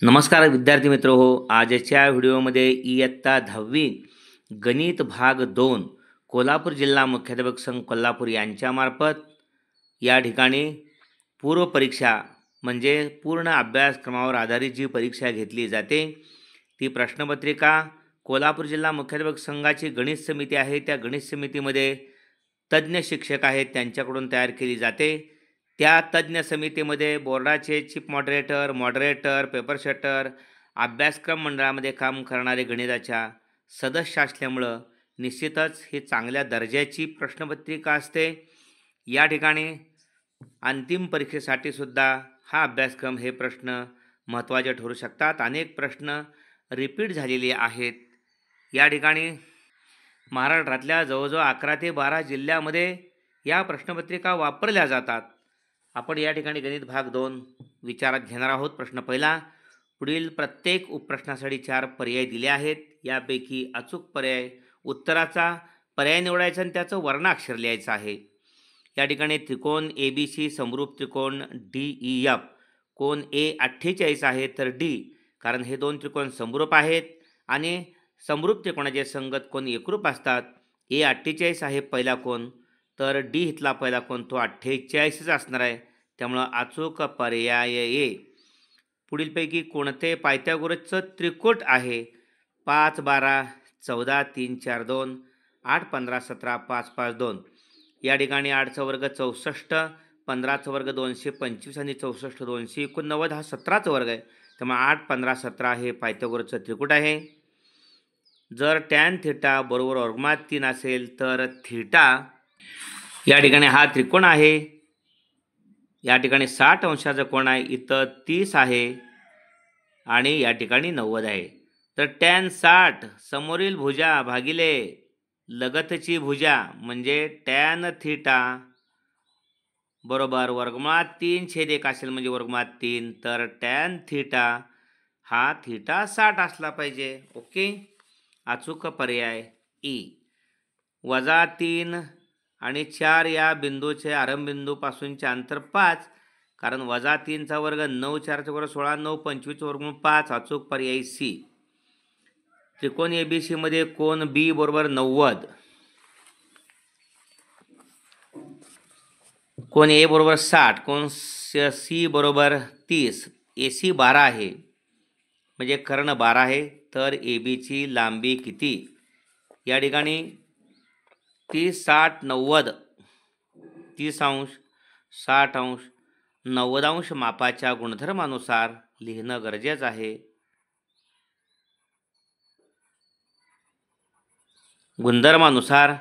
नमस्कार विद्यार्थी मित्र हो. आजच्या व्हिडिओमध्ये इयत्ता 10वी गणित भाग 2 कोल्हापूर जिल्हा मुख्याध्यापक संघ कोल्हापूर यांच्यामार्फत या ठिकाणी पूर्व परीक्षा म्हणजे पूर्ण अभ्यासक्रमावर आधारित जी परीक्षा घेतली जाते ती प्रश्नपत्रिका कोल्हापूर जिल्हा मुख्याध्यापक संघाची गणित समिती आहे. त्या गणित समितीमध्ये तज्ज्ञ शिक्षक आहेत त्यांच्याकडून तयार केली जाते. त्या तज्ज्ञ समितीमध्ये बोर्डाचे चीफ मॉडरेटर, पेपर सेटर, अभ्यासक्रम मंडळामध्ये काम करणारे गणिताच्या सदस्य असल्यामुळं निश्चितच ही चांगल्या दर्जाची प्रश्नपत्रिका असते. या ठिकाणी अंतिम परीक्षेसाठी सुद्धा हा अभ्यासक्रम हे प्रश्न महत्त्वाचे ठरू शकतात. अनेक प्रश्न रिपीट झालेले आहेत. या ठिकाणी महाराष्ट्रातल्या जवळजवळ 11 ते 12 जिल्ह्यामध्ये या प्रश्नपत्रिका वापरल्या जातात. आपण या ठिकाणी गणित भाग 2 विचारात घेणार आहोत. प्रश्न पहिला, पुढील प्रत्येक उपप्रश्नासाठी 4 पर्याय दिले आहेत. यापैकी अचूक पर्याय उत्तराचा पर्याय निवडायचा आणि त्याचं वर्णाक्षर लिहायचं आहे. या ठिकाणी त्रिकोण ABC समरूप त्रिकोण DEF, कोण A 48 आहे तर D, कारण हे दोन त्रिकोण समरूप आहेत आणि समरूप त्रिकोणाचे संगत कोण एकरूप असतात. A 48 आहे पहिला कोण, तर D इथला पहिला कोण तो 48च असणार आहे. त्यामुळं अचूक पर्याय A. पुढीलपैकी कोणते पायथागोरसचं त्रिकूट आहे? 5 12 14 3 4 2 8 15 17 5 5 2. या ठिकाणी 8चा वर्ग 64, 15चा वर्ग 225 आणि 64 289 हा 17चा वर्ग आहे. त्यामुळे 8 15 17 हे पायथागोरसचं त्रिकूट आहे. जर टॅन थिटा बरोबर वर्गमात 3 असेल तर थिटा या ठिकाणी हा त्रिकोण आहे. या ठिकाणी 60 अंशाचा कोण आहे, इथं 30 आहे आणि या ठिकाणी 90 आहे. तर टॅन 60 समोरील भुजा भागिले लगतची भुजा म्हणजे टॅन थिटा बरोबर वर्गमुळात 3/1 असेल म्हणजे वर्गमुळात 3, तर टॅन थिटा हा थिटा 60 असला पाहिजे. ओके, अचूक पर्याय ई. -3 आणि 4 या बिंदूचे आरंभबिंदूपासूनचे अंतर 5, कारण -3चा वर्ग 9 4चा वर्ग 16 9 25 वर्गमूळ 5. अचूक पर्याय सी. त्रिकोण ABC मध्ये कोण B बरोबर 90, कोण A बरोबर 60, कोण C बरोबर 30, AC 12 आहे म्हणजे कर्ण 12 आहे. तर AB ची लांबी किती? या ठिकाणी 30 60 90, 30 अंश 60 अंश 90 अंश मापाच्या गुणधर्मानुसार लिहिणं गरजेचं आहे. गुणधर्मानुसार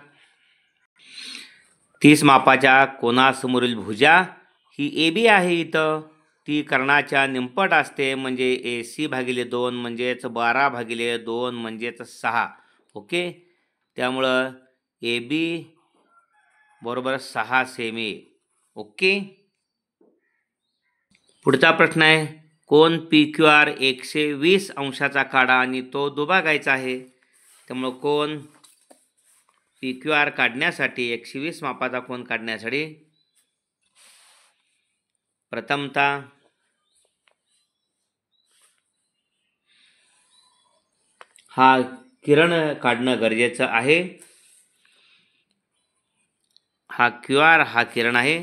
30 मापाच्या कोनासमोरील भुजा ही AB आहे. इथं ती कर्णाच्या निमपट असते म्हणजे AC भागिले 2 म्हणजेच 12 भागिले 2 म्हणजेच 6. ओके, त्यामुळं AB बरोबर 6 सेमी. ओके, पुढचा प्रश्न आहे, कोण PQR 120 अंशाचा काढा आणि तो दुभागायचा आहे. त्यामुळं कोण PQR काढण्यासाठी 120 मापाचा कोण काढण्यासाठी प्रथमतः हा किरण काढणं गरजेचं आहे. हा QR हा किरण आहे.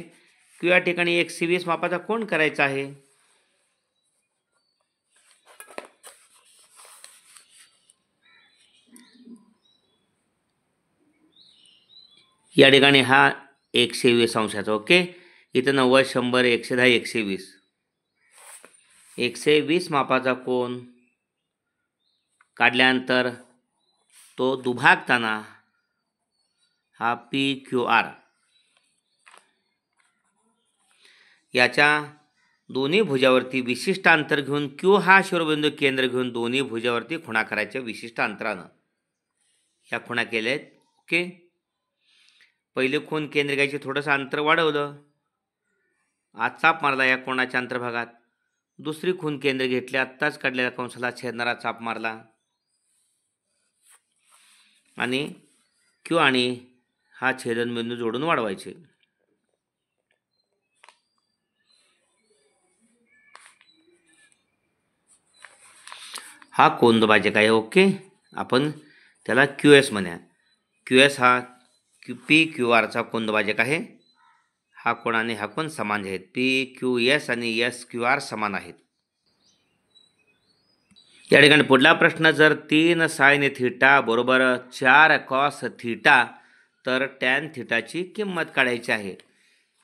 Q या ठिकाणी 120 मापाचा कोण करायचा आहे. या ठिकाणी हा 120 अंशाचा. ओके, इथं 90 100 110 120 120 मापाचा कोण काढल्यानंतर तो दुभागताना हा PQR याच्या दोन्ही भुजावरती विशिष्ट अंतर घेऊन Q हा शिरोबिंदू केंद्र घेऊन दोन्ही भुजावरती खुणा करायच्या विशिष्ट अंतरानं. ह्या खुणा केल्या आहेत. ओके, पहिले खून केंद्र घ्यायचे, थोडंसं अंतर वाढवलं, आज चाप मारला या कोणाच्या अंतर्भागात. दुसरी खून केंद्र घेतले, आत्ताच काढलेल्या कंसाला छेदणारा चाप मारला आणि Q आणि हा छेदनबिंदू जोडून वाढवायचे. हा कोनदुभाजक आहे. ओके, आपण त्याला क्यू एस म्हणूया. क्यू एस हा पी क्यू आरचा कोनदुभाजक आहे. हा कोण आणि हा कोण समान आहेत. पी क्यू एस आणि एस क्यू आर समान आहेत. या ठिकाणी पुढला प्रश्न, जर 3 साइन थिटा बरोबर 4 कॉस थिटा तर टॅन थिटाची किंमत काढायची आहे.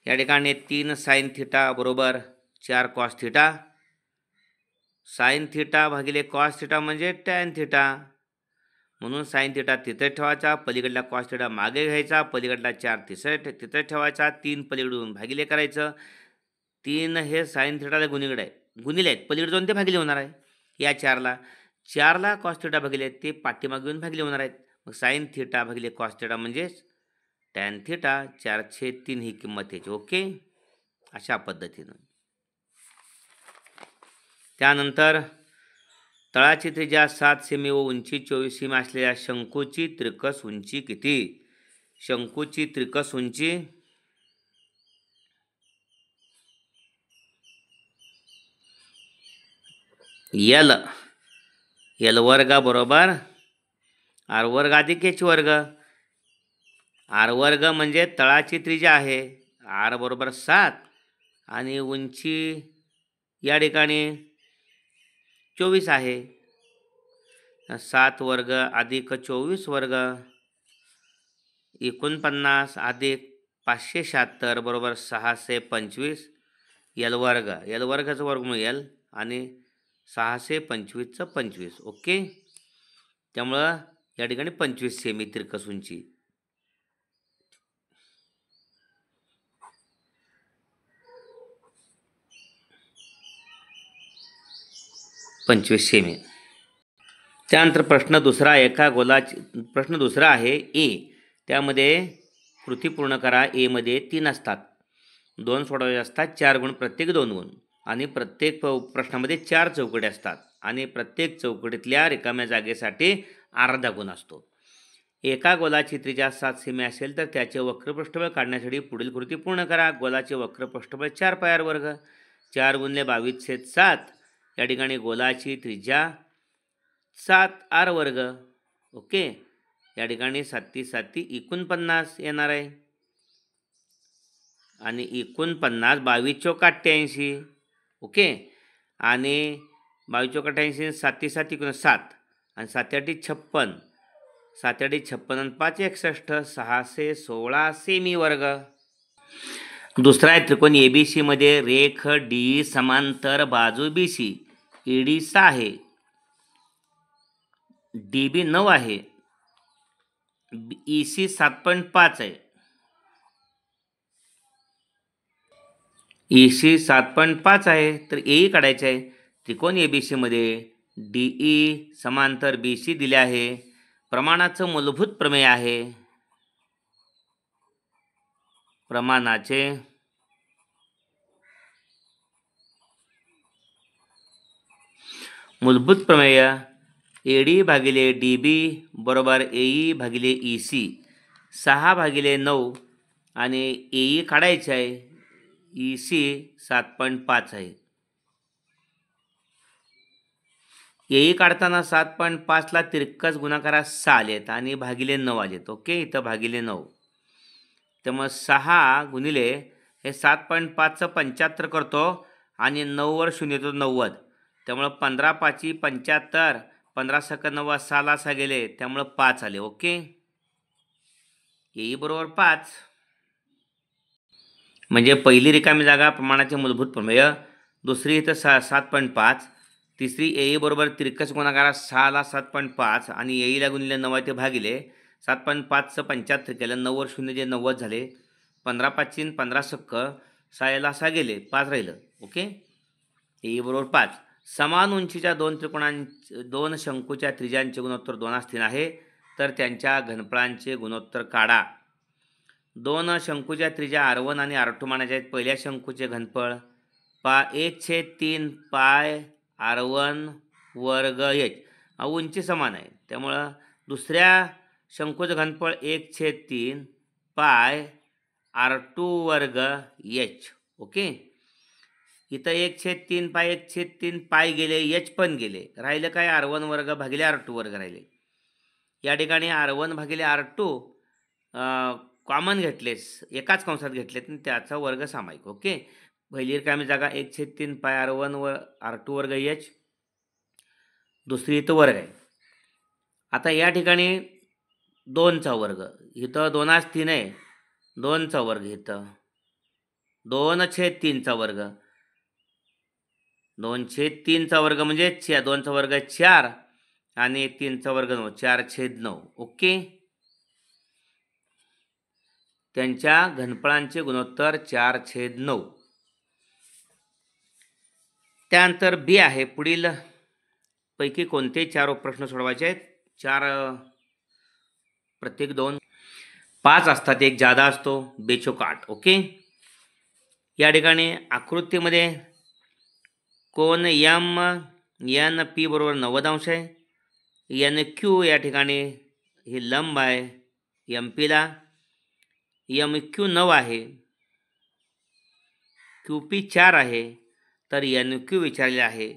या ठिकाणी 3 साइन थिटा बरोबर 4 कॉस थिटा. साइन थिटा भागिले कॉस थिटा म्हणजे टॅन थिटा. म्हणून साइन थिटा तिथे ठेवायचा, पलीकडला कॉस थिटा मागे घ्यायचा, पलीकडला 4 तिथे ठेवायचा, 3 पलीकडून भागिले करायचं. 3 हे साइन थिटाला गुणिले आहेत, पलीकडे जाऊन ते भागिले होणार आहे. या 4ला कॉस थिटा भागिले ते पाठीमागे येऊन भागिले होणार आहेत. मग साइन थिटा भागिले कॉस थिटा म्हणजेच टॅन थिटा 4/3 ही किंमत याची. ओके, अशा पद्धतीनं. त्यानंतर तळाची त्रिज्या 7 सेमी व उंची 24 सेमी असलेल्या शंकूची त्रिकस उंची किती? शंकूची त्रिकस उंची एल वर्ग बरोबर आर वर्ग अधिक एच वर्ग. आर वर्ग म्हणजे तळाची त्रिज्या आहे, आर बरोबर 7 आणि उंची या ठिकाणी 24 आहे. 7 वर्ग अधिक 24 वर्ग 49 अधिक 576 बरोबर 625 एल वर्गाचं वर्गमूळ एल आणि 625चं 25. ओके, त्यामुळं या ठिकाणी 25 सेमी तिरकस उंची. सेमी. त्यानंतर प्रश्न दुसरा आहे ए. त्यामध्ये कृती पूर्ण करा. ए मध्ये 3 असतात, 2 सोडवायचे असतात, 4 गुण, प्रत्येक 2 गुण आणि प्रत्येक प्रश्नामध्ये 4 चौकटी असतात आणि प्रत्येक चौकटीतल्या रिकाम्या जागेसाठी अर्धा गुण असतो. एका गोलाची त्रिज्या 7 सेमी असेल तर त्याचे वक्र पृष्ठबळ काढण्यासाठी पुढील कृती पूर्ण करा. गोलाचे वक्र पृष्ठबळ 4 पाय आर वर्ग, 4 गुणिले 22/7. या ठिकाणी गोलाची त्रिज्या 7 आर वर्ग. ओके, या ठिकाणी 7 7 49 येणार आहे आणि 49 22 चौक 88. ओके, आणि 22 चौक 88, 7 7 7 आणि 7 8 56, 7 8 56 आणि 5 61, 616 सेमी वर्ग. दुसरा आहे त्रिकोण एबीसी मध्ये रेख डी समांतर बाजू बीसी. ईडी 6 आहे, डीबी 9 आहे, ईसी 7.5 आहे. ईसी 7.5 आहे तर एई काढायचे आहे. त्रिकोण एबीसी मध्ये डीई समांतर बीसी दिले आहे. प्रमाणाचं मूलभूत प्रमेय आहे. प्रमाणाचे मूलभूत प्रमेय एडी भागिले डीबी बरोबर एई भागिले ईसी 6/9 आणि एई काढायचे आहे. ईसी 7.5 आहे. एई काढताना 7.5ला तिरकस गुणाकारात 6 आलेत आणि भागिले 9 आलेत. ओके, इथं भागिले 9, त्यामुळे 6 गुणिले हे 7.5चं 75 करतो आणि 9 वर 0 येतो 90, त्यामुळं 15 5 75, 15 सक 9 6ला 6 गेले, त्यामुळं 5 आले. ओके, एई बरोबर 5 म्हणजे पहिली रिकामी जागा प्रमाणाचे मूलभूत प्रमेय, दुसरी इथं 7.5, तिसरी एई बरोबर तिरकस गुणाकारात 6ला 7.5 आणि एईला गुणिले 9 ते भागिले 7.5चं 75 केलं, 9 वर 0 जे 90 झाले, 15 5 15 सक 6ला 6 गेले, 5 राहिलं. ओके, एई बरोबर 5. समान उंचीच्या दोन शंकूच्या त्रिज्यांचे गुणोत्तर 2:3 आहे तर त्यांच्या घनफळांचे गुणोत्तर काढा. 2 शंकूच्या त्रिज्या R1 आणि R2 मानायच्या आहेत. पहिल्या शंकूचे घनफळ 1/3 पाय R1 वर्ग h. उंची समान आहे, त्यामुळं दुसऱ्या शंकूचं घनफळ 1/3 पाय R2 वर्ग h. ओके, इथं 1/3 पाय 1/3 पाय गेले, एच पण गेले. राहिलं काय R1 वर्ग भागिले R2 वर्ग राहिले. या ठिकाणी R1 भागिले R2 कॉमन घेतलेस, एकाच कंसात घेतलेत आणि त्याचा वर्ग सामायिक. ओके. पहिली रिकामी जागा 1/3 पाय R1 व R2 वर्ग एच, दुसरी इथं वर्ग आहे. आता या ठिकाणी 2चा वर्ग, इथं 2 आहे, 2चा वर्ग इथं 2/3चा वर्ग, 2/3चा वर्ग म्हणजे 2चा वर्ग 4 आणि 3चा वर्ग 9, 4/9. ओके. त्यांच्या घनफळांचे गुणोत्तर 4/9. त्यानंतर बी आहे. पुढील पैकी कोणते 4 उपप्रश्न सोडवायचे आहेत? 4 प्रत्येक 2 5 असतात, एक जादा असतो, बेचोक 8. ओके. या ठिकाणी आकृतीमध्ये कोण एम एन पी बरोबर 90 अंश आहे. एन क्यू या ठिकाणी ही लंब आहे एम पीला. एम क्यू 9 आहे, क्यू पी 4 आहे, तर एन क्यू विचारले आहे.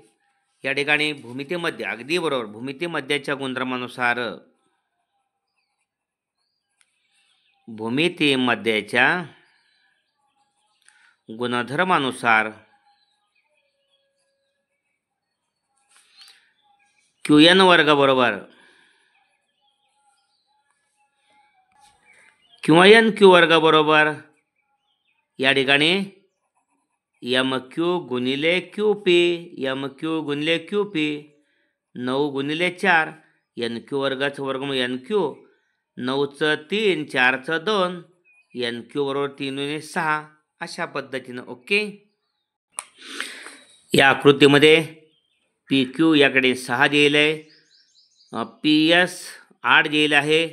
या ठिकाणी भूमितीमध्ये अगदी बरोबर, भूमितीमध्याच्या गुणधर्मानुसार क्यू एन वर्ग बरोबर किंवा एन क्यू वर्ग बरोबर या ठिकाणी एम क्यू गुणिले क्यू पी, एम क्यू गुणिले क्यू पी, 9 गुणिले 4, एन क्यू वर्गाचं वर्गमूळ एन क्यू, 9चं 3, 4चं 2, एन क्यू बरोबर 3 6, अशा पद्धतीनं. ओके. या आकृतीमध्ये पी क्यू याकडे 6 दिलेलं आहे, पी एस 8 दिलेलं आहे,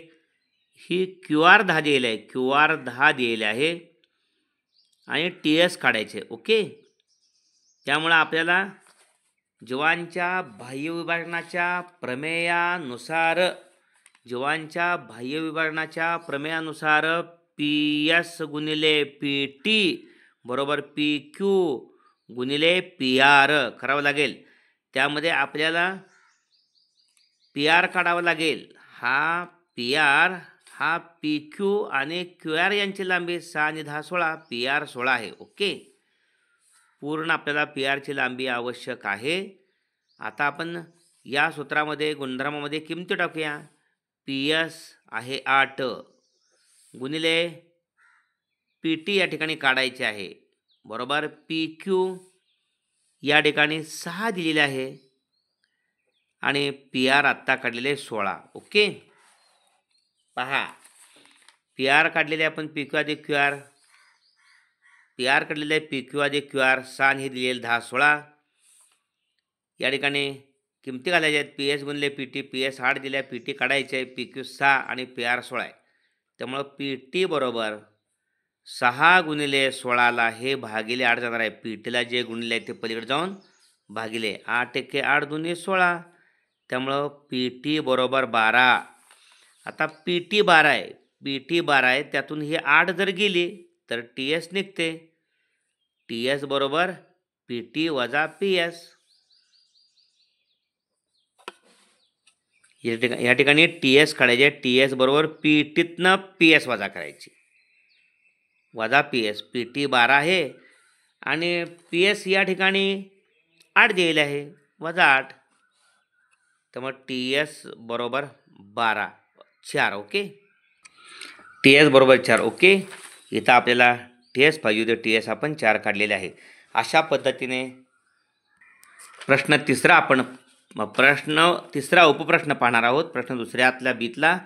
ही क्यू आर 10 दिलेलं आहे, क्यू आर 10 दिलेलं आहे आणि टी एस काढायचे. ओके. त्यामुळं आपल्याला जीवांच्या बाह्य विभाजनाच्या प्रमेयानुसार पी एस गुणिले पी टी बरोबर पी क्यू गुणिले पी आर करावं लागेल. त्यामध्ये आपल्याला पी आर काढावं लागेल. हा पी क्यू आणि क्यू आर यांची लांबी 6 आणि 10 16, पी आर 16 आहे. ओके. पूर्ण आपल्याला पी आरची लांबी आवश्यक आहे. आता आपण या सूत्रामध्ये गुणधर्मामध्ये किमती टाकूया. पी एस आहे 8 गुणिले पी टी या ठिकाणी काढायचे आहे बरोबर पी क्यू या ठिकाणी 6 दिलेले आहे आणि पी आर आत्ता काढलेले 16. ओके. पहा, पी आर काढलेले आपण पी क्यू अधिक क्यू आर, पी आर काढलेले पी क्यू अधिक क्यू आर, 6 आणि हे दिलेले 10 16. या ठिकाणी किमती घालायच्या आहेत. पी एस गुणिले पी टी, पी एस 8 दिल्या, पी टी काढायचे आहे, पी क्यू 6 आणि पी आर 16 आहे. त्यामुळं पी टी बरोबर 6 गुणिले 16ला हे भागिले 8 जाणार आहे. पी टीला जे गुणिले आहे ते पलीकडे जाऊन भागिले 8 एके 8 दुनी 16, त्यामुळं पी टी बरोबर 12. आता पी टी 12 आहे, पी टी 12 आहे, त्यातून ही 8 जर गेली तर टी एस निघते. टी एस बरोबर पी टी वजा पी एस. या ठिकाणी टी एस काढायचे. टी एस बरोबर पी टीतनं पी एस वजा करायची, वजा पी एस. पी टी 12 आहे आणि पी एस या ठिकाणी 8 दिलेले आहे, वजा 8, त्यामुळे टी एस बरोबर 12 4. ओके. टी एस बरोबर 4. ओके. इथं आपल्याला टी एस पाहिजे होते, टी एस आपण 4 काढलेले आहे. अशा पद्धतीने प्रश्न तिसरा उपप्रश्न पाहणार आहोत. प्रश्न दुसऱ्यातल्या बीतला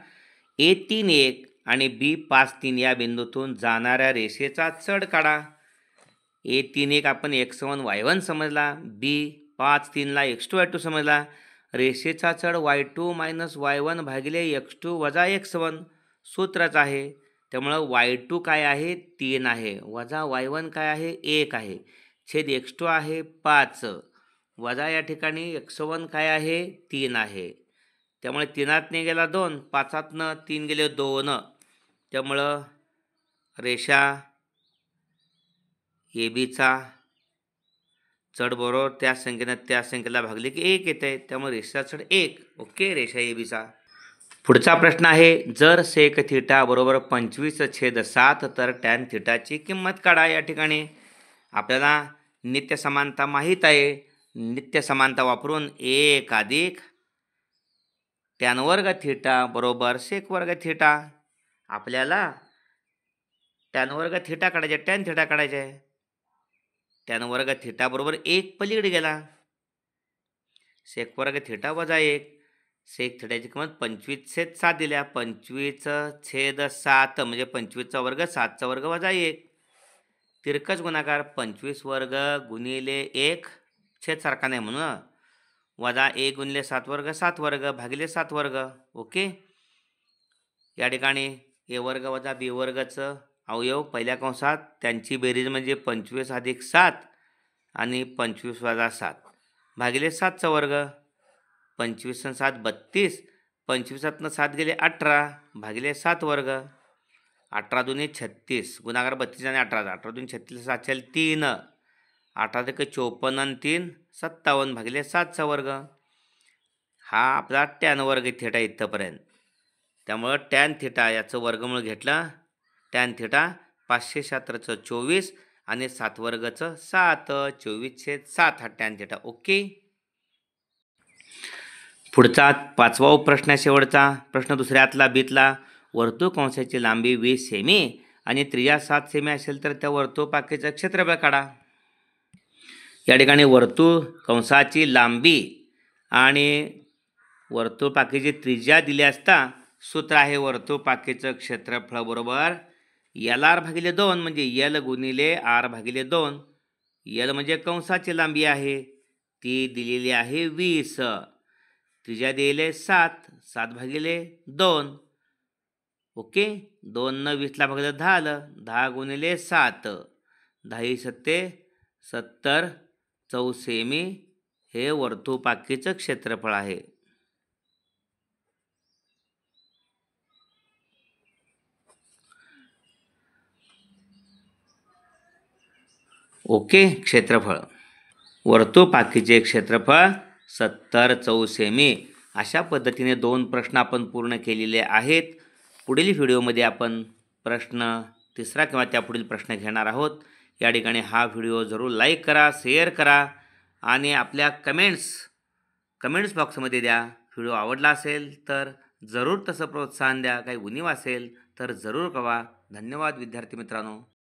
A31 आणि B53 या बिंदूतून जाणाऱ्या रेषेचा चढ काढा. A31 आपण x1 y1 समजला, B53 ला x2 y2 समजला. रेषेचा चढ y2 मायनस y1 भागिले x2 वजा x1 सूत्रच आहे. त्यामुळं y2 काय आहे 3 आहे, वजा y1 काय आहे 1 आहे, छेद x2 आहे 5, वजा या ठिकाणी x1 काय आहे 3 आहे. त्यामुळे 3 गेला 2, 5 3 गेले 2, त्यामुळं रेषा ए बीचा चढ बरोबर त्या संख्येनं त्या संख्येला भागले की 1 येते, त्यामुळे रेषेचा चढ 1. ओके, रेषा ए बीचा. पुढचा प्रश्न आहे, जर सेक थिटा बरोबर 25/7 तर टॅन थिटाची किंमत काढा. या ठिकाणी आपल्याला नित्य समानता माहीत आहे. नित्य समानता वापरून 1 अधिक टॅन वर्ग थिटा बरोबर सेक वर्ग थिटा. आपल्याला टॅन वर्ग थिटा काढायचे, टॅन थिटा काढायचे. टॅन वर्ग थिटा बरोबर 1 पलीकडे गेला. सेक वर्ग थिटा वजा 1. सेक थिटाची किंमत 25/7 दिल्या. 25/7 म्हणजे 25चा वर्ग 7चा वर्ग वजा 1. तिरकस गुणाकार 25 वर्ग गुणिले 1 छेद सारखा नाही म्हणून वजा 1 गुणिले 7 वर्ग 7 वर्ग भागिले 7 वर्ग. ओके, या ठिकाणी ए वर्ग वजा बी वर्गचं अवयव पहिल्या कंसात त्यांची बेरीज म्हणजे 25 अधिक 7 आणि 25 वजा 7 भागिले 7चा वर्ग. 25 आणि 7 32. 25तनं 7 गेले 18 भागिले 7 वर्ग. 18 दुनी 36 गुणाकार 32 आणि 18. 18 दुनी 36 7 3. 18 ते 54 आणि 3 57 भागिले 7चा वर्ग. हा आपला टॅन वर्ग थिटा इथंपर्यंत. त्यामुळं टॅन थिटा याचं वर्गमूळ घेतलं. टॅन थिटा 576चं 24 आणि 7 वर्गचं 7. 24/7 हा टॅन थिटा. ओके, पुढचा 5वा प्रश्न शेवटचा प्रश्न दुसऱ्यातला बीतला. वर्तुळ कंसाची लांबी 20 सेमी आणि त्रिज्या 7 सेमी असेल तर त्या वर्तुळपाकीचं क्षेत्रफळ काढा. या ठिकाणी वर्तुळ कंसाची लांबी आणि वर्तुळपाकीची त्रिज्या दिली असता सूत्र आहे वर्तुळपाकीचं क्षेत्रफळ बरोबर LR भागिले 2 म्हणजे L गुणिले R भागिले 2. L म्हणजे कंसाची लांबी आहे, ती दिलेली आहे 20. त्रिज्या दिले 7. 7 भागिले 2. ओके, 2 न 20ला भागलं 10 आलं. 10 गुणिले 7 10 7 70 चौसेमी हे वर्तुळपाकीचं क्षेत्रफळ आहे. ओके, क्षेत्रफळ वर्तुळपाकीचे क्षेत्रफळ 70 चौसेमी. अशा पद्धतीने 2 प्रश्न आपण पूर्ण केलेले आहेत. पुढील व्हिडिओमध्ये आपण प्रश्न तिसरा किंवा त्यापुढील प्रश्न घेणार आहोत. या ठिकाणी हा व्हिडिओ जरूर लाईक करा, शेअर करा आणि आपल्या कमेंट्स बॉक्समध्ये द्या. व्हिडिओ आवडला असेल तर जरूर तसं प्रोत्साहन द्या. काही उणीव असेल तर जरूर कळवा. धन्यवाद विद्यार्थी मित्रांनो.